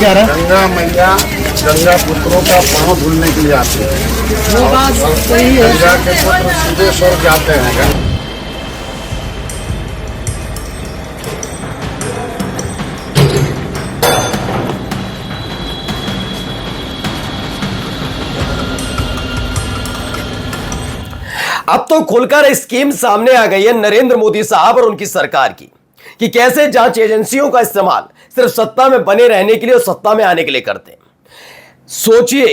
कह रहा है? गंगा मैया गंगा पुत्रों का पांव धुलने के लिए आती है। वो बात सही है। गंगा के पुत्र सीधे स्वर्ग जाते हैं। अब तो खुलकर स्कीम सामने आ गई है नरेंद्र मोदी साहब और उनकी सरकार की कि कैसे जांच एजेंसियों का इस्तेमाल सिर्फ सत्ता में बने रहने के लिए और सत्ता में आने के लिए करते हैं। सोचिए,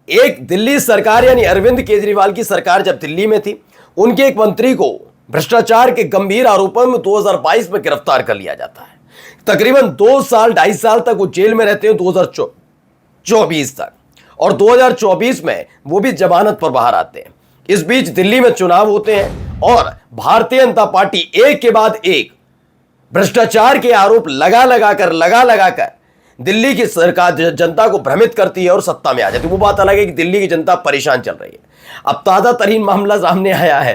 एक दिल्ली सरकार यानी अरविंद केजरीवाल की सरकार जब दिल्ली में थी, उनके एक मंत्री को भ्रष्टाचार के गंभीर आरोपों में 2022 में गिरफ्तार कर लिया जाता है। तकरीबन 2 साल 2.5 साल तक वो जेल में रहते हैं 2024 तक, और 2024 में वो भी जमानत पर बाहर आते हैं। इस बीच दिल्ली में चुनाव होते हैं और भारतीय जनता पार्टी एक के बाद एक भ्रष्टाचार के आरोप लगा लगा कर दिल्ली की सरकार जनता को भ्रमित करती है और सत्ता में आ जाती है। वो बात अलग है कि दिल्ली की जनता परेशान चल रही है। अब ताजा तरीन मामला सामने आया है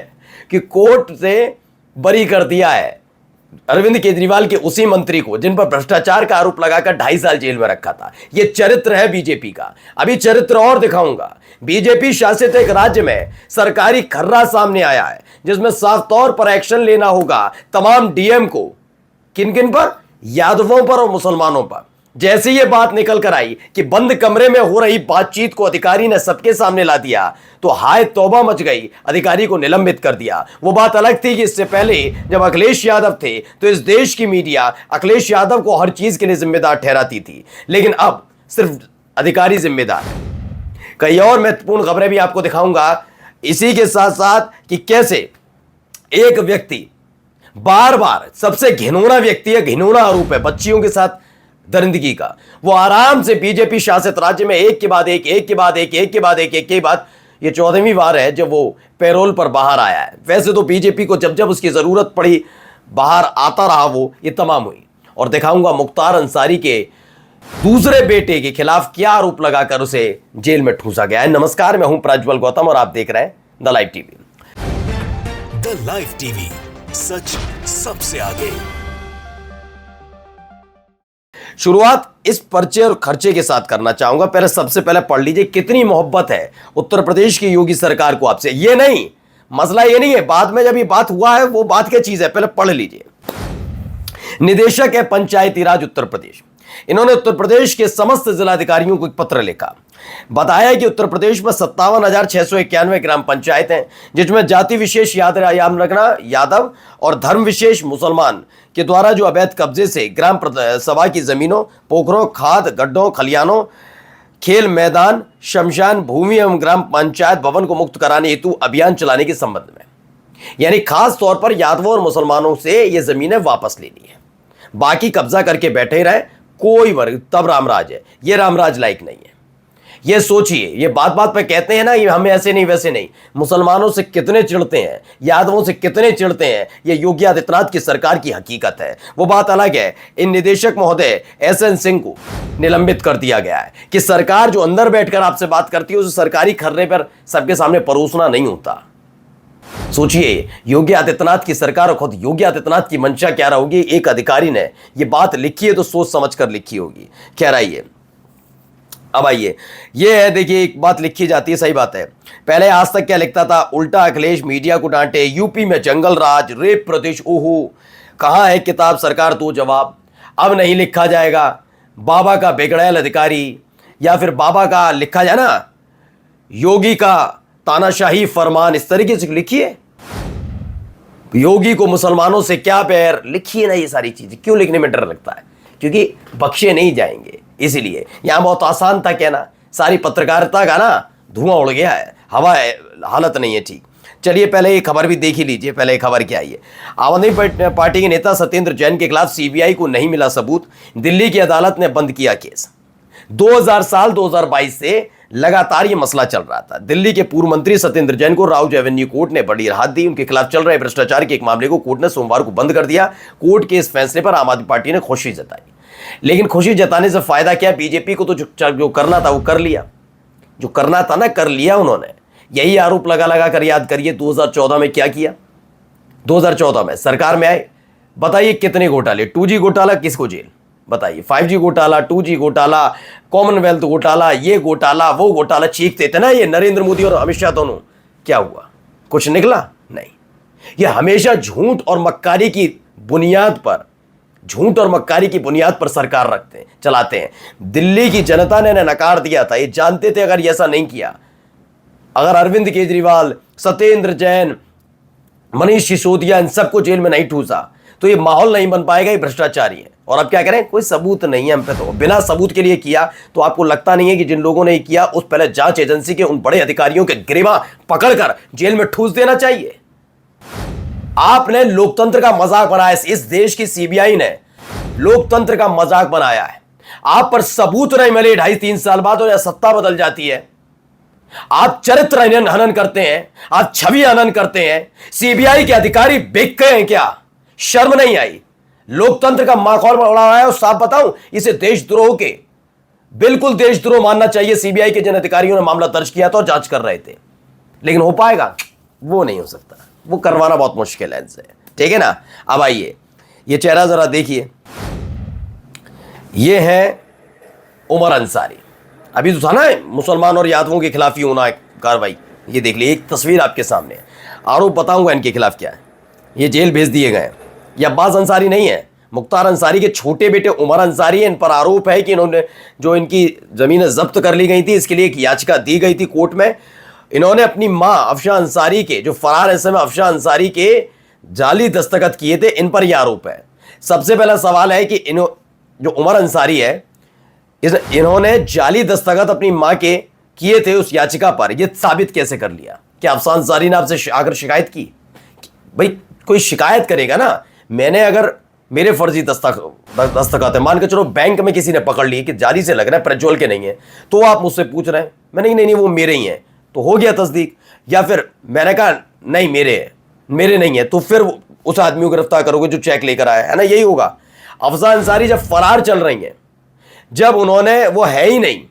कि कोर्ट से बरी कर दिया है अरविंद केजरीवाल के उसी मंत्री को जिन पर भ्रष्टाचार का आरोप लगाकर 2.5 साल जेल में रखा था। यह चरित्र है बीजेपी का। अभी चरित्र और दिखाऊंगा। बीजेपी शासित एक राज्य में सरकारी खर्रा सामने आया है जिसमें साफ तौर पर एक्शन लेना होगा तमाम डीएम को। किन किन पर? यादवों पर और मुसलमानों पर। जैसे ये बात निकल कर आई कि बंद कमरे में हो रही बातचीत को अधिकारी ने सबके सामने ला दिया तो हाय तौबा मच गई, अधिकारी को निलंबित कर दिया। वो बात अलग थी कि इससे पहले जब अखिलेश यादव थे तो इस देश की मीडिया अखिलेश यादव को हर चीज के लिए जिम्मेदार ठहराती थी, लेकिन अब सिर्फ अधिकारी जिम्मेदार है। कई और महत्वपूर्ण खबरें भी आपको दिखाऊंगा इसी के साथ साथ कि कैसे एक व्यक्ति बार बार, सबसे घिनौना व्यक्ति है, घिनौना आरोप है बच्चियों के साथ दरिंदगी का, वो आराम से बीजेपी शासित राज्य में एक के बाद एक ये 14वीं बार है जब वो पैरोल पर बाहर आया है। वैसे तो बीजेपी को जब जब उसकी जरूरत पड़ी बाहर आता रहा वो, ये तमाम हुई। और दिखाऊंगा मुख्तार अंसारी के दूसरे बेटे के खिलाफ क्या आरोप लगाकर उसे जेल में ठूसा गया है। नमस्कार, मैं हूं प्रज्वल गौतम और आप देख रहे हैं the live TV. The live TV, सच सबसे आगे। शुरुआत इस पर्चे और खर्चे के साथ करना चाहूंगा। पहले सबसे पहले पढ़ लीजिए कितनी मोहब्बत है उत्तर प्रदेश की योगी सरकार को आपसे। ये नहीं, मसला ये नहीं है, बाद में जब ये बात हुआ है वो बात क्या चीज है, पहले पढ़ लीजिए। निदेशक है पंचायती राज उत्तर प्रदेश, इन्होंने उत्तर प्रदेश के समस्त जिलाधिकारियों को एक पत्र लिखा। बताया कि उत्तर प्रदेश में 57,691 ग्राम पंचायत हैं जिसमें जाति विशेष यादव और धर्म विशेष मुसलमान के द्वारा जो अवैध कब्जे से ग्राम सभा की जमीनों, पोखरों, खाद, गड्ढों, खलियानों, खेल मैदान, शमशान भूमि एवं ग्राम पंचायत भवन को मुक्त कराने हेतु अभियान चलाने के संबंध में, यानी खास तौर पर यादवों और मुसलमानों से ये जमीनें वापस लेनी है। बाकी कब्जा करके बैठे रहे कोई वर्ग, तब रामराज है। ये रामराज लायक नहीं है। ये सोचिए, ये बात बात पे कहते हैं ना ये हमें ऐसे नहीं वैसे नहीं, मुसलमानों से कितने चिढ़ते हैं, यादवों से कितने चिढ़ते हैं, ये योगी आदित्यनाथ की सरकार की हकीकत है। वो बात अलग है। इन निदेशक महोदय एसएन सिंह को निलंबित कर दिया गया है कि सरकार जो अंदर बैठकर आपसे बात करती है उसे सरकारी खर्रे पर सबके सामने परोसना नहीं होता। सोचिए, योगी आदित्यनाथ की सरकार और खुद योगी आदित्यनाथ की मंशा क्या रहोगी। एक अधिकारी ने ये बात लिखी है तो सोच समझ कर लिखी होगी। क्या रही है? अब आइए, ये है, देखिए एक बात लिखी जाती है, सही बात है। पहले आज तक क्या लिखता था, उल्टा अखिलेश मीडिया को डांटे, यूपी में जंगल राज, रेप प्रदेश, ओहो कहां है किताब सरकार तो जवाब। अब नहीं लिखा जाएगा बाबा का बिगड़ैल अधिकारी, या फिर बाबा का लिखा जाए ना योगी का तानाशाही फरमान, इस तरीके से लिखिए। योगी को मुसलमानों से क्या प्यार, लिखिए ना ये सारी चीजें। क्यों लिखने में डर लगता है? क्योंकि बख्शे नहीं जाएंगे, इसीलिए। यहां बहुत आसान था कहना, सारी पत्रकारिता का ना धुआं उड़ गया है, हवा है, हालत नहीं है ठीक। चलिए पहले ये खबर भी देख ही लीजिए। पहले ये खबर क्या आई है। आम आदमी पार्टी के नेता सत्येंद्र जैन के खिलाफ सीबीआई को नहीं मिला सबूत, दिल्ली की अदालत ने बंद किया केस। 2022 से लगातार यह मसला चल रहा था। दिल्ली के पूर्व मंत्री सत्येंद्र जैन को राउज एवेन्यू कोर्ट ने बड़ी राहत दी। उनके खिलाफ चल रहे भ्रष्टाचार के एक मामले को कोर्ट ने सोमवार को बंद कर दिया। कोर्ट के इस फैसले पर आम आदमी पार्टी ने खुशी जताई, लेकिन खुशी जताने से फायदा क्या? बीजेपी को तो जो करना था वो कर लिया, जो करना था ना कर लिया उन्होंने। यही आरोप लगा लगा कर याद करिए 2014 में क्या किया। 2014 में सरकार में आए, बताइए कितने घोटाले। 2G घोटाला किसको जेल, बताइए, 5G घोटाला, 2G घोटाला, कॉमनवेल्थ घोटाला, ये घोटाला वो घोटाला, चीखते थे ना ये नरेंद्र मोदी और अमित शाह दोनों। क्या हुआ? कुछ निकला? नहीं। ये हमेशा झूठ और मक्कारी की बुनियाद पर, झूठ और मक्कारी की बुनियाद पर सरकार रखते हैं, चलाते हैं। दिल्ली की जनता ने नकार दिया था, ये जानते थे अगर ये ऐसा नहीं किया, अगर अरविंद केजरीवाल, सत्येंद्र जैन, मनीष सिसोदिया इन सबको जेल में नहीं ठूसा तो ये माहौल नहीं बन पाएगा, ये भ्रष्टाचारी है। और अब क्या करें? कोई सबूत नहीं है हम पे, तो बिना सबूत के लिए किया। तो आपको लगता नहीं है कि जिन लोगों ने किया उस पहले जांच एजेंसी के उन बड़े अधिकारियों के गिरवा पकड़कर जेल में ठूस देना चाहिए? आपने लोकतंत्र का मजाक बनाया, इस देश की सीबीआई ने लोकतंत्र का मजाक बनाया है। आप पर सबूत नहीं मिले 2.5-3 साल बाद और या सत्ता बदल जाती है, आप चरित्र हनन करते हैं, आप छवि हनन करते हैं। सीबीआई के अधिकारी बिक गए हैं क्या? शर्म नहीं आई? लोकतंत्र का माहौल उड़ा है। और साफ बताऊं, इसे देशद्रोह के, बिल्कुल देशद्रोह मानना चाहिए। सीबीआई के जिन अधिकारियों ने मामला दर्ज किया था और जांच कर रहे थे, लेकिन हो पाएगा? वो नहीं हो सकता, वो करवाना बहुत मुश्किल है इनसे, ठीक है ना। अब आइए, ये चेहरा जरा देखिए, ये है उमर अंसारी। अभी तो था ना मुसलमान और यादवों के खिलाफ ही होना कार्रवाई, ये देख लीजिए, एक तस्वीर आपके सामने। आरोप बताऊंगा इनके खिलाफ क्या है। ये जेल भेज दिए गए। ये अब्बास अंसारी नहीं है, मुख्तार अंसारी के छोटे बेटे उमर अंसारी है। इन पर आरोप है कि इन्होंने जो इनकी जमीनें जब्त कर ली गई थी, इसके लिए एक याचिका दी गई थी कोर्ट में। इन्होंने अपनी मां अफशा अंसारी के, जो फरार है समय, अफशा अंसारी के जाली दस्तखत किए थे। इन पर यह आरोप है। सबसे पहला सवाल है कि जो उमर अंसारी है, इन्होंने जाली दस्तखत अपनी मां के किए थे उस याचिका पर, यह साबित कैसे कर लिया? क्या अफशा अंसारी ने आपसे आकर शिकायत की? भाई कोई शिकायत करेगा ना। मैंने अगर मेरे फर्जी दस्तखत है, मान के चलो बैंक में किसी ने पकड़ ली कि जाली से लग रहा है, प्रज्वल के नहीं है, तो आप मुझसे पूछ रहे हैं, मैंने नहीं वो मेरे ही हैं, तो हो गया तस्दीक। या फिर मैंने कहा नहीं मेरे नहीं है, तो फिर उस आदमी को गिरफ्तार करोगे जो चेक लेकर आया है ना, यही होगा। अफशा अंसारी जब फरार चल रही हैं, जब उन्होंने, वो है ही नहीं,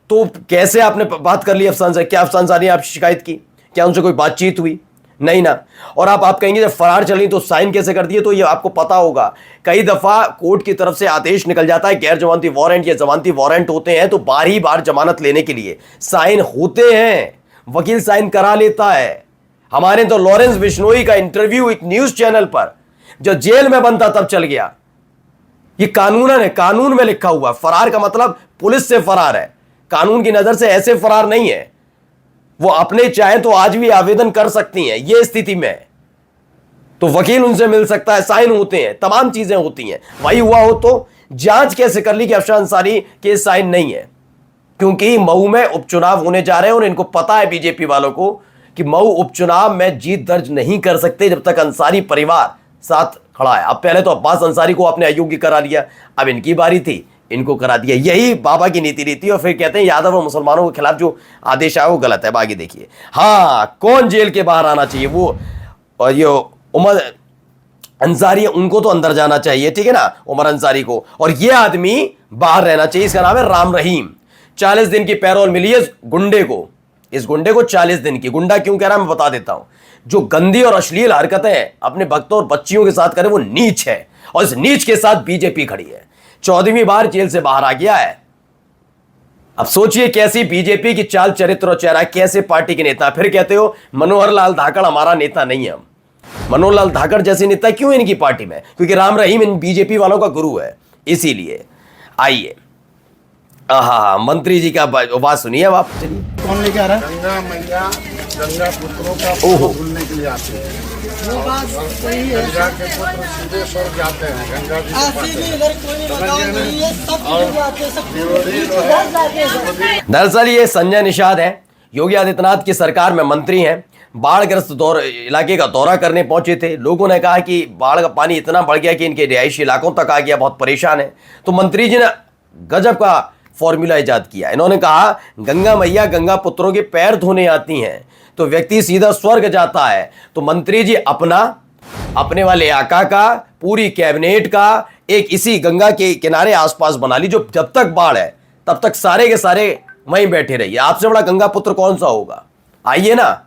तो कैसे आपने बात कर ली अफशा अंसारी? क्या अफशा अंसारी ने आपसे शिकायत की? क्या उनसे कोई बातचीत हुई? नहीं ना। और आप कहेंगे जब फरार चली तो साइन कैसे कर दिए? तो ये आपको पता होगा, कई दफा कोर्ट की तरफ से आदेश निकल जाता है, गैर जमानती वारंट या जमानती वारंट होते हैं, तो बार ही बार जमानत लेने के लिए साइन होते हैं, वकील साइन करा लेता है। हमारे तो लॉरेंस बिश्नोई का इंटरव्यू एक न्यूज चैनल पर, जो जेल में बनता तब चल गया। ये कानूनन है, कानून में लिखा हुआ। फरार का मतलब पुलिस से फरार है, कानून की नजर से ऐसे फरार नहीं है। वो अपने चाहे तो आज भी आवेदन कर सकती हैं, ये स्थिति में तो वकील उनसे मिल सकता है, साइन होते हैं, तमाम चीजें होती हैं। वही हुआ हो तो जांच कैसे कर ली कि अफशा अंसारी के साइन नहीं है? क्योंकि मऊ में उपचुनाव होने जा रहे हैं और इनको पता है बीजेपी वालों को कि मऊ उपचुनाव में जीत दर्ज नहीं कर सकते जब तक अंसारी परिवार साथ खड़ा है। अब पहले तो अब्बास अंसारी को आपने अयोग्य करा लिया, अब इनकी बारी थी, इनको करा दिया। यही बाबा की नीति रीति। और फिर कहते हैं यादव और मुसलमानों के खिलाफ जो आदेश आया वो गलत है। आगे देखिए, हाँ, कौन जेल के बाहर आना चाहिए? वो और ये उमर अंसारी, उनको तो अंदर जाना चाहिए, ठीक है ना, उमर अंसारी को। और ये आदमी बाहर रहना चाहिए। इसका नाम है राम रहीम। 40 दिन की पैरोल मिली है इस गुंडे को। इस गुंडे को 40 दिन की। गुंडा क्यों कह रहा मैं बता देता हूं। जो गंदी और अश्लील हरकतें अपने भक्तों और बच्चियों के साथ करे वो नीच है, और इस नीच के साथ बीजेपी खड़ी है। 14वीं बार जेल से बाहर आ गया है। अब सोचिए कैसी बीजेपी की चाल, चरित्र और चेहरा, कैसे पार्टी के नेता। फिर कहते हो मनोहर लाल धाकड़ हमारा नेता नहीं है। मनोहर लाल धाकड़ जैसे नेता क्यों इनकी पार्टी में? क्योंकि राम रहीम इन बीजेपी वालों का गुरु है, इसीलिए। आइए, हाँ, मंत्री जी का बात सुनिए अब आप। चलिए, कौन लेके आ रहा है? गंगा मैया गंगा पुत्रों का पाँव धुलने के लिए आते हैं। वो बात सही है। गंगा के पुत्र सीधे स्वर्ग जाते हैं, गंगा जी के पास है। दरअसल ये संजय निषाद है, योगी आदित्यनाथ की सरकार में मंत्री हैं। बाढ़ग्रस्त इलाके का दौरा करने पहुंचे थे। लोगों ने कहा कि बाढ़ का पानी इतना बढ़ गया कि इनके रिहायशी इलाकों तक आ गया, बहुत परेशान है। तो मंत्री जी ने गजब का फॉर्मूला इजाद किया। इन्होंने कहा गंगा मैया गंगा पुत्रों के पैर धोने आती हैं तो व्यक्ति सीधा स्वर्ग जाता है। तो मंत्री जी अपने वाले आका का, पूरी कैबिनेट का एक इसी गंगा के किनारे आसपास बना ली, जो जब तक बाढ़ है तब तक सारे के सारे वहीं बैठे रहिए। आपसे बड़ा गंगा पुत्र कौन सा होगा? आइए ना,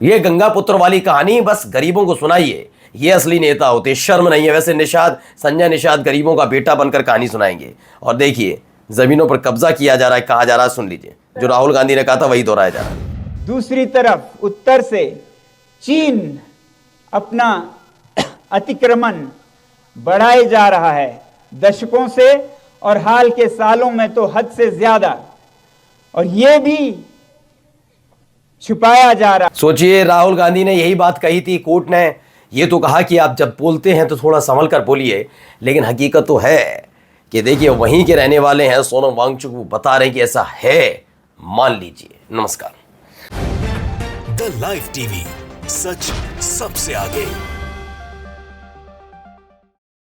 ये गंगा पुत्र वाली कहानी बस गरीबों को सुनाइए ये असली नेता होते, शर्म नहीं है। वैसे निषाद, संजय निषाद गरीबों का बेटा बनकर कहानी सुनाएंगे। और देखिए जमीनों पर कब्जा किया जा रहा है, कहा जा रहा है, सुन लीजिए। जो राहुल गांधी ने कहा था वही दोहराया जा रहा है। दूसरी तरफ उत्तर से चीन अपना अतिक्रमण बढ़ाए जा रहा है दशकों से, और हाल के सालों में तो हद से ज्यादा, और ये भी छुपाया जा रहा। सोचिए, राहुल गांधी ने यही बात कही थी। कोर्ट ने ये तो कहा कि आप जब बोलते हैं तो थोड़ा संभल कर बोलिए, लेकिन हकीकत तो है कि देखिए वहीं के रहने वाले हैं सोनम वांगचुक, वो बता रहे हैं कि ऐसा है। मान लीजिए। नमस्कार। द लाइव टीवी, सच सबसे आगे।